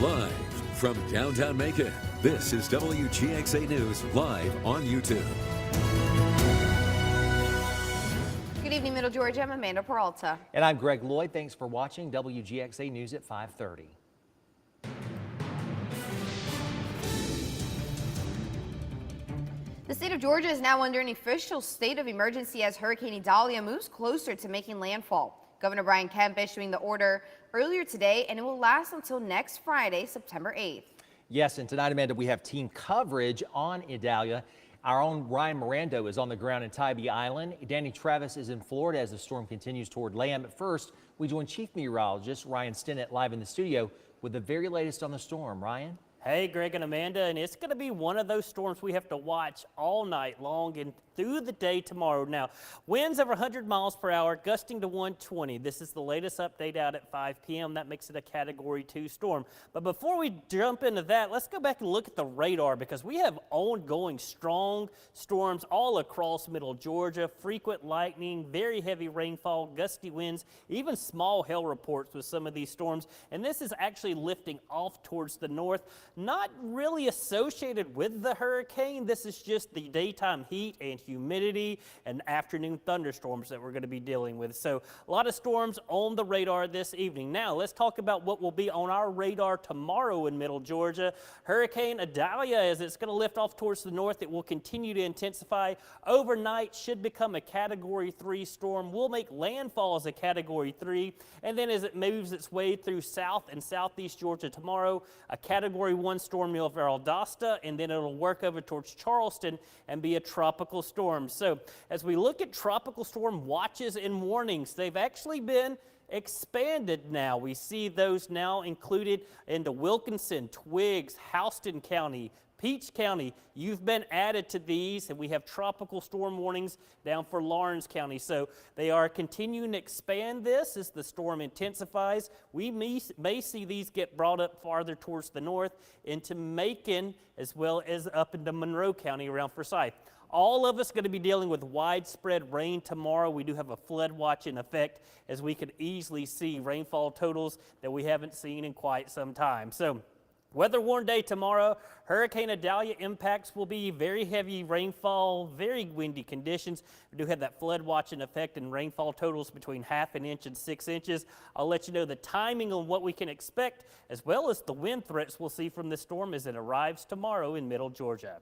Live from downtown Macon, this is WGXA News live on YouTube. Good evening, Middle Georgia. I'm Amanda Peralta. And I'm Greg Lloyd. Thanks for watching WGXA News at 5:30. The state of Georgia is now under an official state of emergency as Hurricane Idalia moves closer to making landfall. Governor Brian Kemp issuing the order earlier today, and it will last until next Friday, September 8th. Yes, and tonight, Amanda, we have team coverage on Idalia. Our own Ryan Miranda is on the ground in Tybee Island. Danny Travis is in Florida as the storm continues toward land. But first, we join Chief Meteorologist Ryan Stinnett live in the studio with the very latest on the storm. Ryan? Hey, Greg and Amanda, and it's going to be one of those storms we have to watch all night long and through the day tomorrow. Now, winds over 100 miles per hour, gusting to 120. This is the latest update out at 5 p.m. That makes it a Category 2 storm. But before we jump into that, let's go back and look at the radar because we have ongoing strong storms all across Middle Georgia. Frequent lightning, very heavy rainfall, gusty winds, even small hail reports with some of these storms. And this is actually lifting off towards the north. Not really associated with the hurricane. This is just the daytime heat and humidity and afternoon thunderstorms that we're going to be dealing with. So a lot of storms on the radar this evening. Now let's talk about what will be on our radar tomorrow in Middle Georgia. Hurricane Idalia, as it's going to lift off towards the north, it will continue to intensify. Overnight should become a Category 3 storm. Will make landfall as a Category 3. And then as it moves its way through south and southeast Georgia tomorrow, a Category 1 storm near Valdosta, and then it'll work over towards Charleston and be a tropical storm. So as we look at tropical storm watches and warnings, they've actually been expanded now. We see those now included into Wilkinson, Twiggs, Houston County, Peach County. You've been added to these, and we have tropical storm warnings down for Lawrence County. So they are continuing to expand this as the storm intensifies. We may see these get brought up farther towards the north into Macon as well as up into Monroe County around Forsyth. All of us going to be dealing with widespread rain tomorrow. We do have a flood watch in effect as we could easily see rainfall totals that we haven't seen in quite some time. So weather warned day tomorrow. Hurricane Idalia impacts will be very heavy rainfall, very windy conditions. We do have that flood watch in effect and rainfall totals between 1/2 inch and 6 inches. I'll let you know the timing on what we can expect as well as the wind threats we'll see from this storm as it arrives tomorrow in Middle Georgia.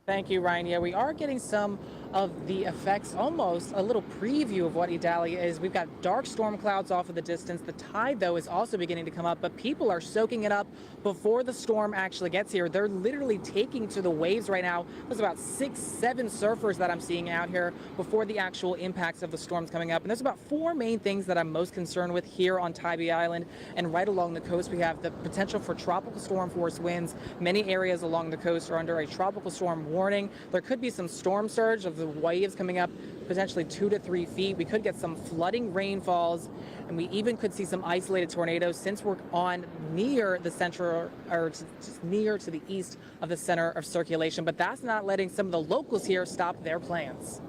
Thank you, Ryan. Yeah, we are getting some of the effects, almost a little preview of what Idalia is. We've got dark storm clouds off in the distance. The tide, though, is also beginning to come up, but people are soaking it up before the storm actually gets here. They're literally taking to the waves right now. There's about 6, 7 surfers that I'm seeing out here before the actual impacts of the storms coming up. And there's about 4 main things that I'm most concerned with here on Tybee Island. And right along the coast, we have the potential for tropical storm force winds. Many areas along the coast are under a tropical storm warning. There could be some storm surge of the waves coming up potentially 2 to 3 feet. We could get some flooding rainfalls, and we even could see some isolated tornadoes since we're on near the center, or just near to the east of the center of circulation. But that's not letting some of the locals here stop their plans.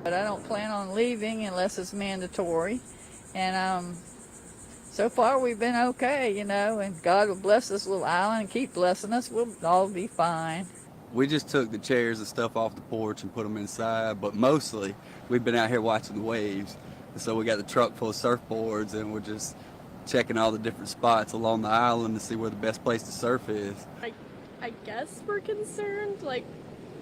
But I don't plan on leaving unless it's mandatory. And so far we've been okay, you know, and God will bless this little island and keep blessing us. We'll all be fine. We just took the chairs and stuff off the porch and put them inside, but mostly we've been out here watching the waves. And so we got the truck full of surfboards, and we're just checking all the different spots along the island to see where the best place to surf is. I guess we're concerned. Like,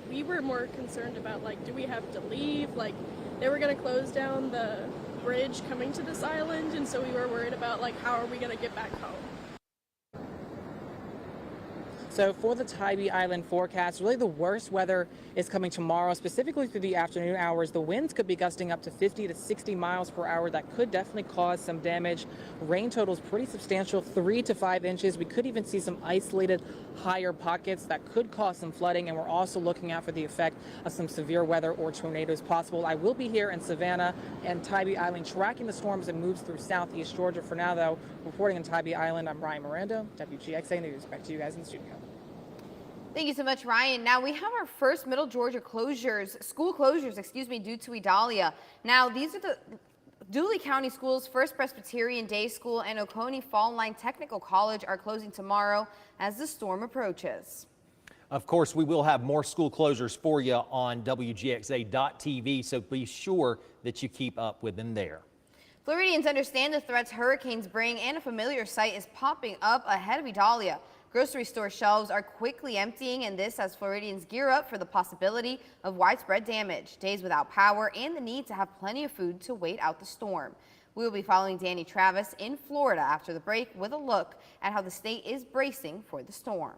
we were more concerned about, like, do we have to leave? Like, they were going to close down the bridge coming to this island, and so we were worried about, like, how are we going to get back home? So for the Tybee Island forecast, really the worst weather is coming tomorrow, specifically through the afternoon hours. The winds could be gusting up to 50 to 60 miles per hour. That could definitely cause some damage. Rain totals pretty substantial, 3 to 5 inches. We could even see some isolated higher pockets that could cause some flooding, and we're also looking out for the effect of some severe weather or tornadoes possible. I will be here in Savannah and Tybee Island tracking the storms that moves through southeast Georgia. For now, though, reporting on Tybee Island, I'm Ryan Miranda, WGXA News. Back to you guys in the studio. Thank you so much, Ryan. Now we have our first Middle Georgia closures, school closures, due to Idalia. Now these are Dooley County Schools, First Presbyterian Day School, and Oconee Fall Line Technical College are closing tomorrow as the storm approaches. Of course, we will have more school closures for you on WGXA.tv, so be sure that you keep up with them there. Floridians understand the threats hurricanes bring, and a familiar sight is popping up ahead of Idalia. Grocery store shelves are quickly emptying, and this as Floridians gear up for the possibility of widespread damage, days without power, and the need to have plenty of food to wait out the storm. We will be following Danny Travis in Florida after the break with a look at how the state is bracing for the storm.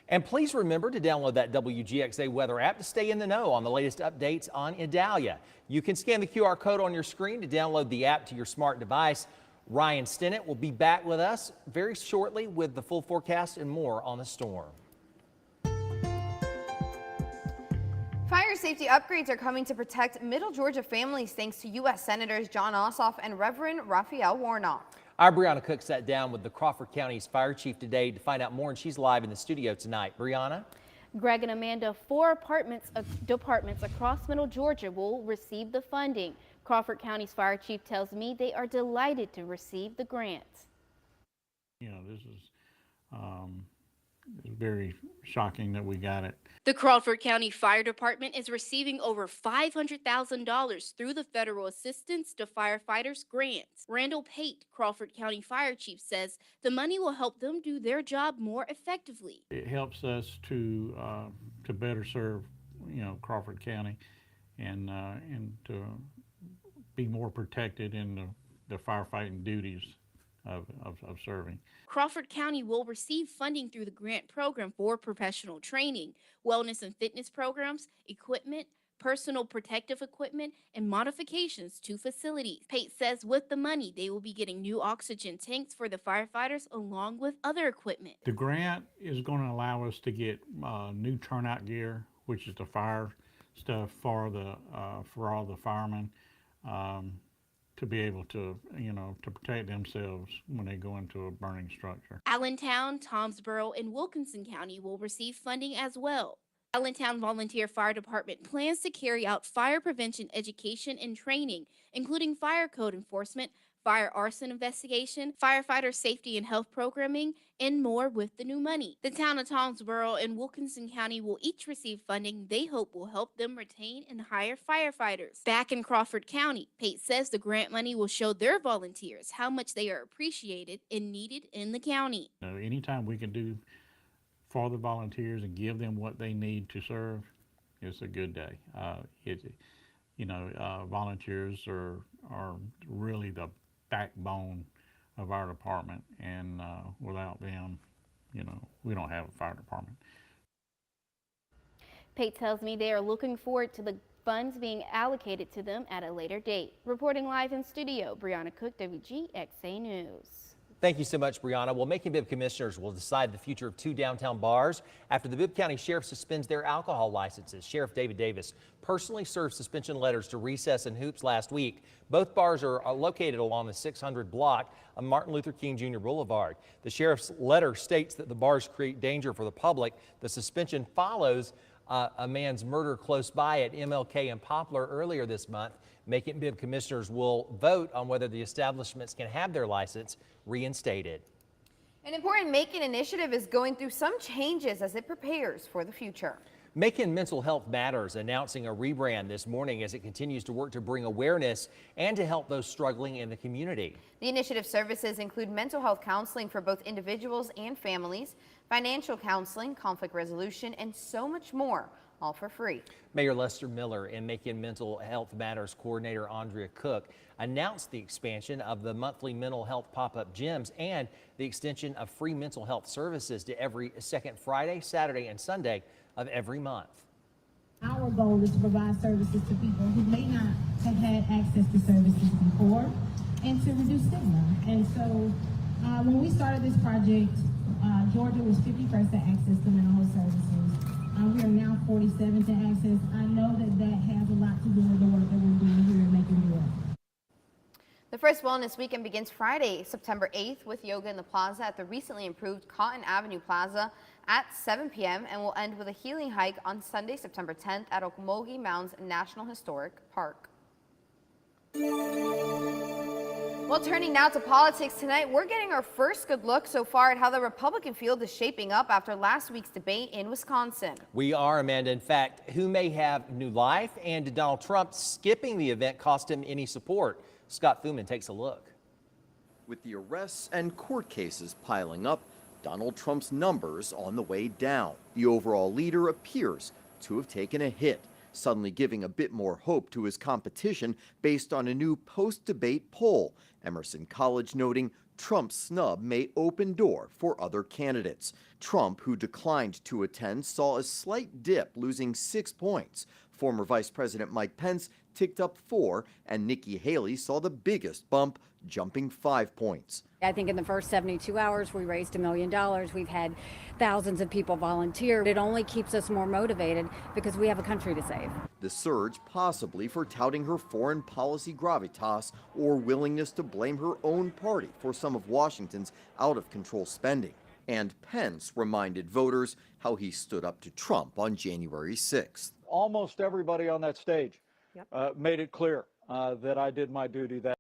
And please remember to download that WGXA weather app to stay in the know on the latest updates on Idalia. You can scan the QR code on your screen to download the app to your smart device. Ryan Stinnett will be back with us very shortly with the full forecast and more on the storm. Fire safety upgrades are coming to protect Middle Georgia families thanks to U.S. Senators John Ossoff and Reverend Raphael Warnock. Our Brianna Cook sat down with the Crawford County's fire chief today to find out more, and she's live in the studio tonight. Brianna? Greg and Amanda, 4 departments across Middle Georgia will receive the funding. Crawford County's fire chief tells me they are delighted to receive the grants. You know, this is very shocking that we got it. The Crawford County Fire Department is receiving over $500,000 through the Federal Assistance to Firefighters grants. Randall Pate, Crawford County Fire Chief, says the money will help them do their job more effectively. It helps us to better serve, you know, Crawford County and to be more protected in the firefighting duties of serving. Crawford County will receive funding through the grant program for professional training, wellness and fitness programs, equipment, personal protective equipment, and modifications to facilities. Pate says with the money, they will be getting new oxygen tanks for the firefighters along with other equipment. The grant is going to allow us to get new turnout gear, which is the fire stuff for all the firemen. To be able to, you know, to protect themselves when they go into a burning structure. Allentown, Tomsboro, and Wilkinson County will receive funding as well. Allentown Volunteer Fire Department plans to carry out fire prevention education and training, including fire code enforcement, fire arson investigation, firefighter safety and health programming, and more with the new money. The town of Tomsboro and Wilkinson County will each receive funding they hope will help them retain and hire firefighters. Back in Crawford County, Pate says the grant money will show their volunteers how much they are appreciated and needed in the county. You know, anytime we can do for the volunteers and give them what they need to serve, it's a good day. Volunteers are really the backbone of our department, and without them, you know, we don't have a fire department. Pate tells me they are looking forward to the funds being allocated to them at a later date. Reporting live in studio, Brianna Cook, WGXA News. Thank you so much, Brianna. Well, Macon-Bibb commissioners will decide the future of 2 downtown bars after the Bibb County Sheriff suspends their alcohol licenses. Sheriff David Davis personally served suspension letters to Recess and Hoops last week. Both bars are located along the 600 block of Martin Luther King Jr. Boulevard. The sheriff's letter states that the bars create danger for the public. The suspension follows a man's murder close by at MLK and Poplar earlier this month. Macon-Bibb commissioners will vote on whether the establishments can have their license reinstated. An important Macon initiative is going through some changes as it prepares for the future. Macon Mental Health Matters announcing a rebrand this morning as it continues to work to bring awareness and to help those struggling in the community. The initiative services include mental health counseling for both individuals and families, financial counseling, conflict resolution, and so much more, all for free. Mayor Lester Miller and Macon Mental Health Matters Coordinator Andrea Cook announced the expansion of the monthly mental health pop-up gyms and the extension of free mental health services to every second Friday, Saturday, and Sunday of every month. Our goal is to provide services to people who may not have had access to services before and to reduce stigma. And so when we started this project, Georgia was 51st to access to mental health services. We are now 47 to access. I know that has a lot to do with the work that we're doing here at Macon-Bibb. The first Wellness Weekend begins Friday, September 8th with yoga in the plaza at the recently improved Cotton Avenue Plaza at 7 p.m. and will end with a healing hike on Sunday, September 10th at Okmulgee Mounds National Historic Park. Well, turning now to politics tonight, we're getting our first good look so far at how the Republican field is shaping up after last week's debate in Wisconsin. We are, Amanda. In fact, who may have new life, and did Donald Trump skipping the event cost him any support? Scott Thuman takes a look. With the arrests and court cases piling up, Donald Trump's numbers on the way down. The overall leader appears to have taken a hit, suddenly giving a bit more hope to his competition based on a new post-debate poll. Emerson College noting Trump's snub may open door for other candidates. Trump, who declined to attend, saw a slight dip, losing 6 points. Former Vice President Mike Pence ticked up 4, and Nikki Haley saw the biggest bump, jumping 5 points. I think in the first 72 hours, we raised $1 million. We've had thousands of people volunteer. It only keeps us more motivated because we have a country to save. The surge possibly for touting her foreign policy gravitas or willingness to blame her own party for some of Washington's out-of-control spending. And Pence reminded voters how he stood up to Trump on January 6th. Almost everybody on that stage made it clear that I did my duty that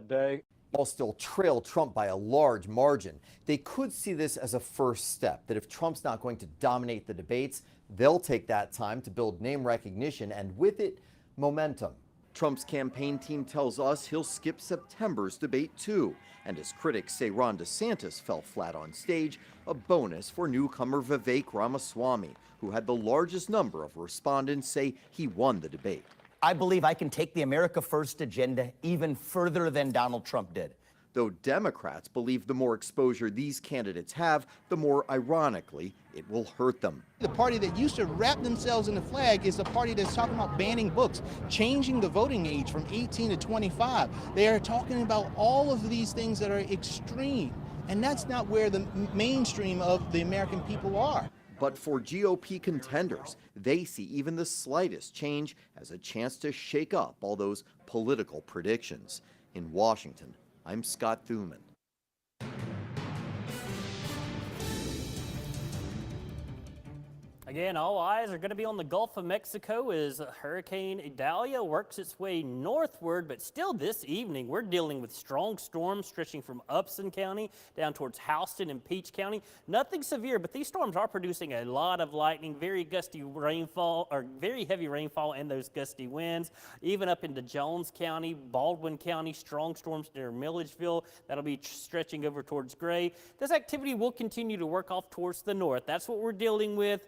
day. While still trail Trump by a large margin, they could see this as a first step, that if Trump's not going to dominate the debates, they'll take that time to build name recognition and with it, momentum. Trump's campaign team tells us he'll skip September's debate too, and as critics say Ron DeSantis fell flat on stage, a bonus for newcomer Vivek Ramaswamy, who had the largest number of respondents say he won the debate. I believe I can take the America First agenda even further than Donald Trump did. Though Democrats believe the more exposure these candidates have, the more ironically it will hurt them. The party that used to wrap themselves in the flag is the party that's talking about banning books, changing the voting age from 18 to 25. They are talking about all of these things that are extreme, and that's not where the mainstream of the American people are. But for GOP contenders, they see even the slightest change as a chance to shake up all those political predictions. In Washington, I'm Scott Thuman. Again, all eyes are going to be on the Gulf of Mexico as Hurricane Idalia works its way northward, but still this evening we're dealing with strong storms stretching from Upson County down towards Houston and Peach County. Nothing severe, but these storms are producing a lot of lightning, very gusty rainfall, or very heavy rainfall and those gusty winds, even up into Jones County, Baldwin County, strong storms near Milledgeville. That'll be stretching over towards Gray. This activity will continue to work off towards the north. That's what we're dealing with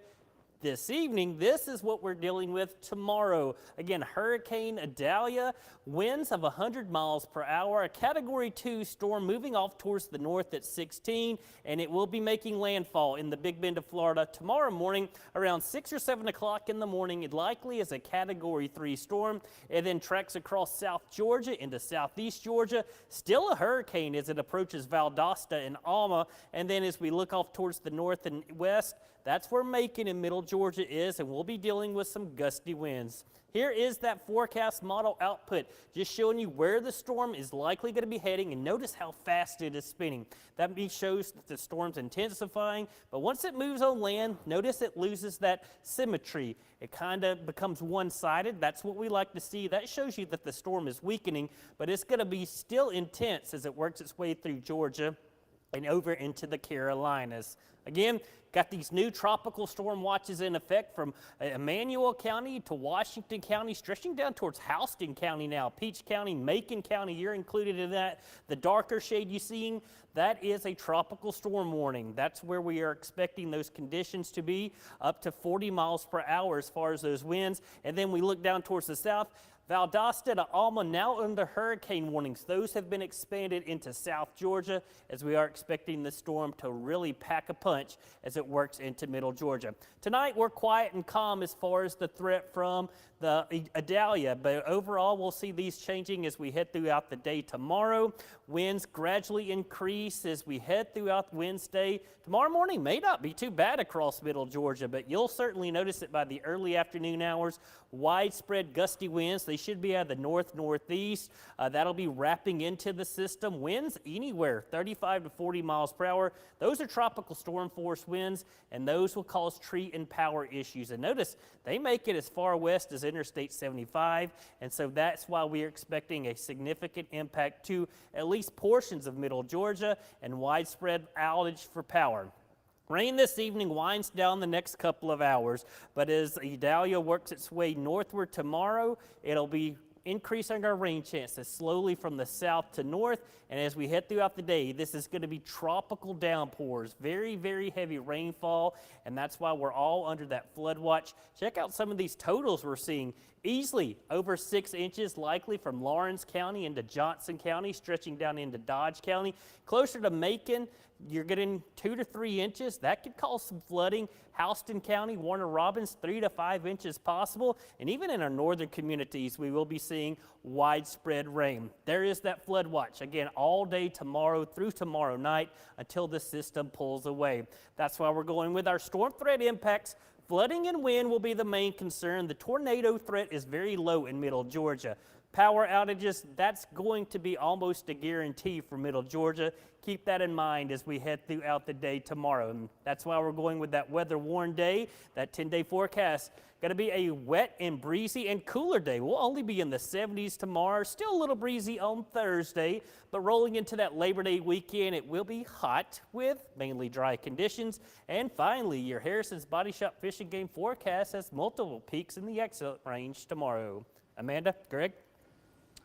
this evening. This is what we're dealing with tomorrow. Again, Hurricane Idalia, winds of 100 miles per hour, a Category 2 storm moving off towards the north at 16, and it will be making landfall in the Big Bend of Florida tomorrow morning around 6 or 7 o'clock in the morning. It likely is a Category 3 storm. It then tracks across South Georgia into southeast Georgia. Still a hurricane as it approaches Valdosta and Alma, and then as we look off towards the north and west, that's where Macon in middle Georgia is, and we'll be dealing with some gusty winds. Here is that forecast model output, just showing you where the storm is likely going to be heading, and notice how fast it is spinning. That shows that the storm's intensifying, but once it moves on land, notice it loses that symmetry. It kind of becomes one-sided. That's what we like to see. That shows you that the storm is weakening, but it's going to be still intense as it works its way through Georgia and over into the Carolinas. Again, got these new tropical storm watches in effect from Emmanuel County to Washington County, stretching down towards Houston County now. Peach County, Macon County, you're included in that. The darker shade you're seeing, that is a tropical storm warning. That's where we are expecting those conditions to be, up to 40 miles per hour as far as those winds. And then we look down towards the south. Valdosta to Alma now under hurricane warnings. Those have been expanded into South Georgia as we are expecting the storm to really pack a punch as it works into middle Georgia. Tonight we're quiet and calm as far as the threat from the Idalia, but overall we'll see these changing as we head throughout the day tomorrow. Winds gradually increase as we head throughout Wednesday. Tomorrow morning may not be too bad across middle Georgia, but you'll certainly notice it by the early afternoon hours. widespread gusty winds. They should be out of the north-northeast. That'll be wrapping into the system. Winds anywhere 35 to 40 miles per hour. Those are tropical storm force winds, and those will cause tree and power issues. And notice they make it as far west as Interstate 75, and so that's why we are expecting a significant impact to at least portions of middle Georgia and widespread outage for power. Rain this evening winds down the next couple of hours, but as Idalia works its way northward tomorrow, it'll be increasing our rain chances slowly from the south to north. And as we head throughout the day, this is going to be tropical downpours, very, very heavy rainfall, and that's why we're all under that flood watch. Check out some of these totals we're seeing. Easily over 6 inches, likely from Lawrence County into Johnson County, stretching down into Dodge County. Closer to Macon, you're getting 2 to 3 inches. That could cause some flooding. Houston County, Warner Robins, 3 to 5 inches possible. And even in our northern communities, we will be seeing widespread rain. There is that flood watch, again, all day tomorrow through tomorrow night until the system pulls away. That's why we're going with our storm threat impacts. Flooding and wind will be the main concern. The tornado threat is very low in middle Georgia. Power outages, that's going to be almost a guarantee for middle Georgia. Keep that in mind as we head throughout the day tomorrow. And that's why we're going with that weather warned day, that 10-day forecast. Going to be a wet and breezy and cooler day. We'll only be in the 70s tomorrow, still a little breezy on Thursday, but rolling into that Labor Day weekend, it will be hot with mainly dry conditions. And finally, your Harrison's Body Shop Fish and Game forecast has multiple peaks in the excellent range tomorrow. Amanda, Greg?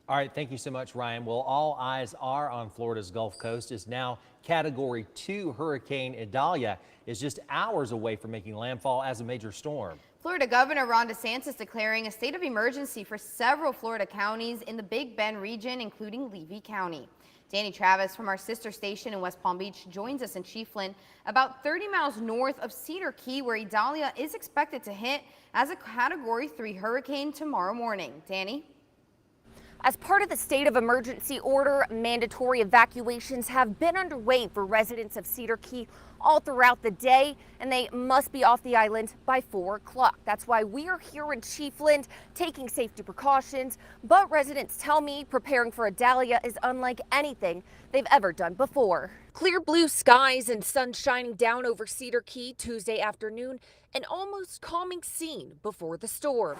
All right, thank you so much, Ryan. Well, all eyes are on Florida's Gulf Coast as now Category 2 Hurricane Idalia is just hours away from making landfall as a major storm. Florida Governor Ron DeSantis declaring a state of emergency for several Florida counties in the Big Bend region, including Levy County. Danny Travis from our sister station in West Palm Beach joins us in Chiefland, about 30 miles north of Cedar Key, where Idalia is expected to hit as a Category 3 hurricane tomorrow morning. Danny? As part of the state of emergency order, mandatory evacuations have been underway for residents of Cedar Key all throughout the day, and they must be off the island by 4 o'clock. That's why we are here in Chiefland taking safety precautions. But residents tell me preparing for Idalia is unlike anything they've ever done before. Clear blue skies and sun shining down over Cedar Key Tuesday afternoon, an almost calming scene before the storm.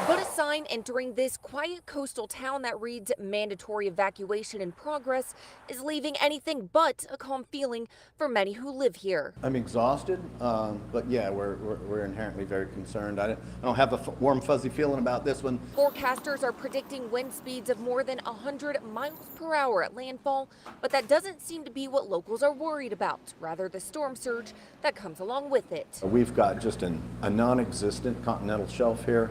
But a sign entering this quiet coastal town that reads mandatory evacuation in progress is leaving anything but a calm feeling for many who live here. I'm exhausted, but yeah, we're inherently very concerned. I don't have a warm, fuzzy feeling about this one. Forecasters are predicting wind speeds of more than 100 miles per hour at landfall, but that doesn't seem to be what locals are worried about, rather the storm surge that comes along with it. We've got just a non-existent continental shelf here,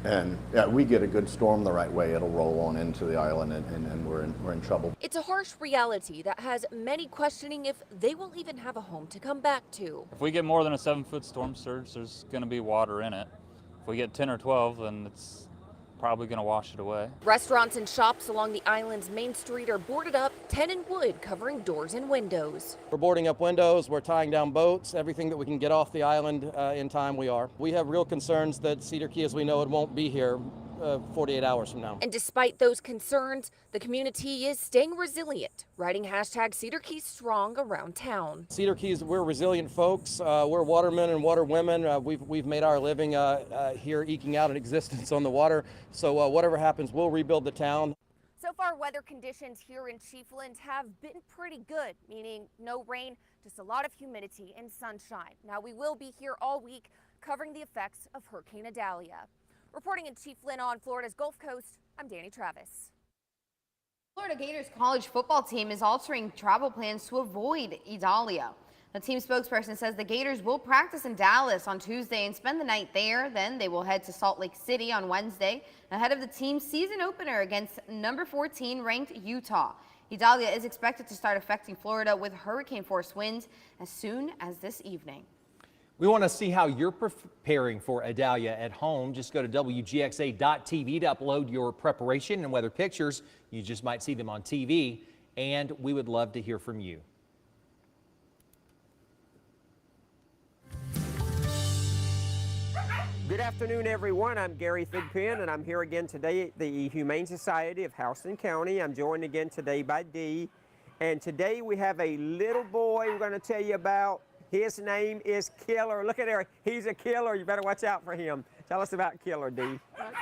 and yeah, we get a good storm the right way, it'll roll on into the island, and we're in trouble. It's a harsh reality that has many questioning if they will even have a home to come back to. If we get more than a 7-foot storm surge, there's going to be water in it. If we get 10 or 12, then it's probably going to wash it away. Restaurants and shops along the island's main street are boarded up, tent and wood covering doors and windows. We're boarding up windows, we're tying down boats, everything that we can get off the island in time we are. We have real concerns that Cedar Key as we know it won't be here 48 hours from now. And despite those concerns, the community is staying resilient, writing hashtag Cedar Key Strong around town. Cedar Keys, we're resilient folks. We're watermen and waterwomen. We've made our living here eking out an existence on the water. So whatever happens, we'll rebuild the town. So far, weather conditions here in Chiefland have been pretty good, meaning no rain, just a lot of humidity and sunshine. Now, we will be here all week covering the effects of Hurricane Idalia. Reporting in Chiefland on Florida's Gulf Coast, I'm Danny Travis. Florida Gators college football team is altering travel plans to avoid Idalia. The team spokesperson says the Gators will practice in Dallas on Tuesday and spend the night there. Then they will head to Salt Lake City on Wednesday ahead of the team's season opener against number 14 ranked Utah. Idalia is expected to start affecting Florida with hurricane force winds as soon as this evening. We want to see how you're preparing for Idalia at home. Just go to WGXA.tv to upload your preparation and weather pictures. You just might see them on TV, and we would love to hear from you. Good afternoon, everyone. I'm Gary Thigpen, and I'm here again today at the Humane Society of Houston County. I'm joined again today by Dee. And today we have a little boy we're going to tell you about. His name is Killer. Look at there. He's a killer. You better watch out for him. Tell us about Killer, Dee.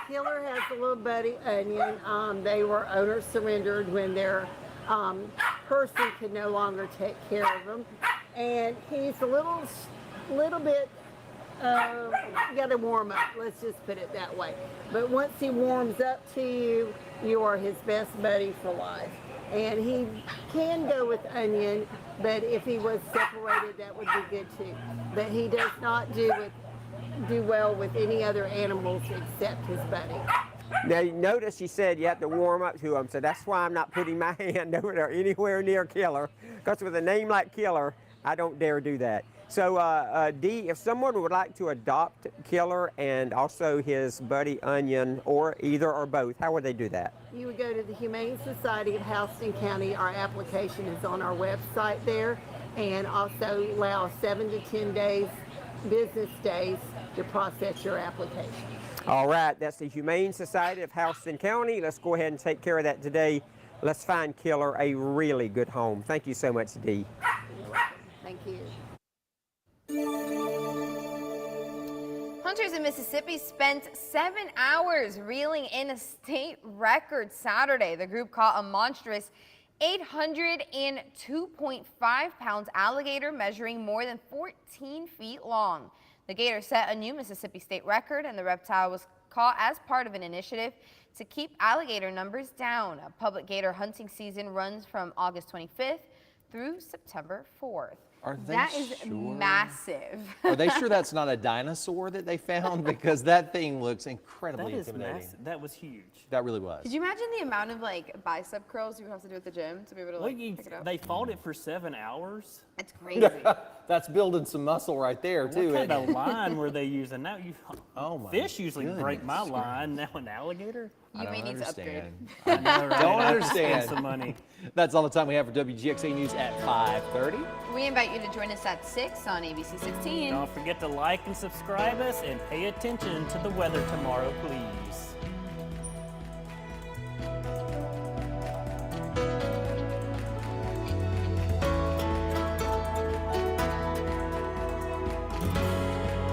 Killer has a little buddy, Onion. They were owner surrendered when their person could no longer take care of them. And he's a little bit, you got to warm up. Let's just put it that way. But once he warms up to you, you are his best buddy for life. And he can go with Onion, but if he was separated, that would be good too. But he does not do well with any other animals except his buddy. Now, you notice you said you have to warm up to him, so that's why I'm not putting my hand over there anywhere near Killer, because with a name like Killer, I don't dare do that. So, Dee, if someone would like to adopt Killer and also his buddy Onion, or either or both, how would they do that? You would go to the Humane Society of Houston County. Our application is on our website there, and also allow 7 to 10 days, business days, to process your application. All right, that's the Humane Society of Houston County. Let's go ahead and take care of that today. Let's find Killer a really good home. Thank you so much, Dee. Thank you. Hunters in Mississippi spent 7 hours reeling in a state record Saturday. The group caught a monstrous 802.5 pounds alligator measuring more than 14 feet long. The gator set a new Mississippi state record, and the reptile was caught as part of an initiative to keep alligator numbers down. A public gator hunting season runs from August 25th through September 4th. Are they That is sure? massive. Are they sure that's not a dinosaur that they found? Because that thing looks incredibly That is intimidating. massive. That was huge. That really was. Could you imagine the amount of like bicep curls you have to do at the gym to be able to like pick it up? They fought it for 7 hours. That's crazy. That's building some muscle right there, too. What kind isn't of it? line were they using? Now fish usually break my goodness. line. Now an alligator? You may need to upgrade. I know, right? Don't I have to spend understand. some money. That's all the time we have for WGXA News at 5:30. We invite you to join us at 6 on ABC 16. Don't forget to like and subscribe us and pay attention to the weather tomorrow, please.